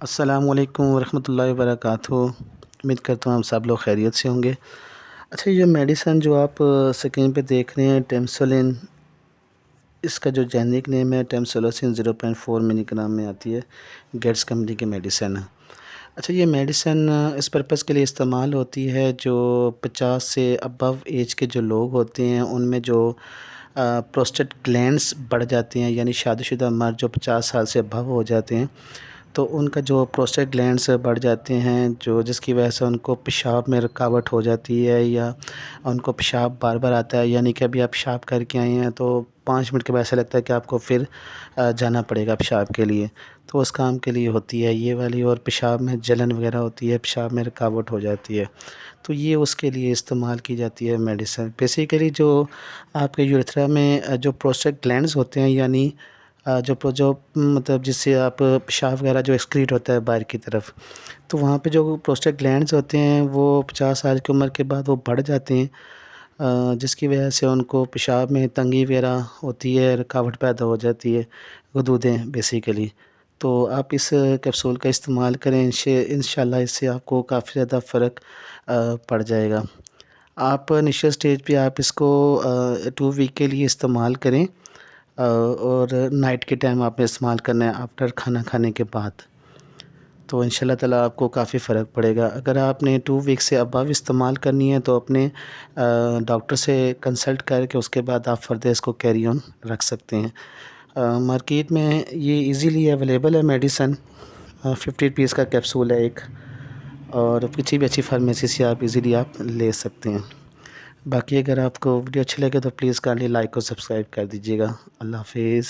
السلام علیکم ورحمۃ اللہ وبرکاتہ۔ امید کرتا ہوں ہم سب لوگ خیریت سے ہوں گے۔ اچھا، یہ میڈیسن جو آپ سکرین پہ دیکھ رہے ہیں ٹیمسولین، اس کا جو جینرک نیم ہے ٹیمسولوسین 0.4 ملی گرام میں آتی ہے، گیٹس کمپنی کی میڈیسن ہے۔ اچھا، یہ میڈیسن اس پرپس کے لیے استعمال ہوتی ہے جو 50 سے ابو ایج کے جو لوگ ہوتے ہیں ان میں جو پروسٹیٹ گلینڈس بڑھ جاتے ہیں، یعنی شادی شدہ مرد جو 50 سال سے ابو ہو جاتے ہیں تو ان کا جو پروسٹیٹ گلینڈس بڑھ جاتے ہیں، جس کی وجہ سے ان کو پیشاب میں رکاوٹ ہو جاتی ہے یا ان کو پیشاب بار بار آتا ہے، یعنی کہ ابھی آپ پیشاب کر کے آئے ہیں تو 5 منٹ کے بعد ایسا لگتا ہے کہ آپ کو پھر جانا پڑے گا پیشاب کے لیے، تو اس کام کے لیے ہوتی ہے یہ والی۔ اور پیشاب میں جلن وغیرہ ہوتی ہے، پیشاب میں رکاوٹ ہو جاتی ہے، تو یہ اس کے لیے استعمال کی جاتی ہے میڈیسن۔ بیسیکلی جو آپ کے یورتھرا میں جو پروسٹیٹ گلینڈز ہوتے ہیں، یعنی جو مطلب جس سے آپ پیشاب وغیرہ جو ایکسکریٹ ہوتا ہے باہر کی طرف، تو وہاں پہ جو پروسٹیٹ گلینڈز ہوتے ہیں وہ 50 سال کی عمر کے بعد وہ بڑھ جاتے ہیں، جس کی وجہ سے ان کو پیشاب میں تنگی وغیرہ ہوتی ہے، رکاوٹ پیدا ہو جاتی ہے، غدودیں بیسیکلی۔ تو آپ اس کیپسول کا استعمال کریں، انشاءاللہ اس سے آپ کو کافی زیادہ فرق پڑ جائے گا۔ آپ انیشل سٹیج پہ آپ اس کو 2 ویک کے لیے استعمال کریں، اور نائٹ کے ٹائم آپ نے استعمال کرنا ہے آفٹر کھانا کھانے کے بعد، تو انشاءاللہ تعالیٰ آپ کو کافی فرق پڑے گا۔ اگر آپ نے 2 ویک سے ابو استعمال کرنی ہے تو اپنے ڈاکٹر سے کنسلٹ کر کے اس کے بعد آپ فردر اس کو کیری آن رکھ سکتے ہیں۔ مارکیٹ میں یہ ایزیلی اویلیبل ہے میڈیسن، 50 پیس کا کیپسول ہے ایک، اور کسی بھی اچھی فارمیسی سے آپ ایزیلی آپ لے سکتے ہیں۔ باقی اگر آپ کو ویڈیو اچھی لگے تو پلیز کائنڈلی لائک اور سبسکرائب کر دیجیے گا۔ اللہ حافظ۔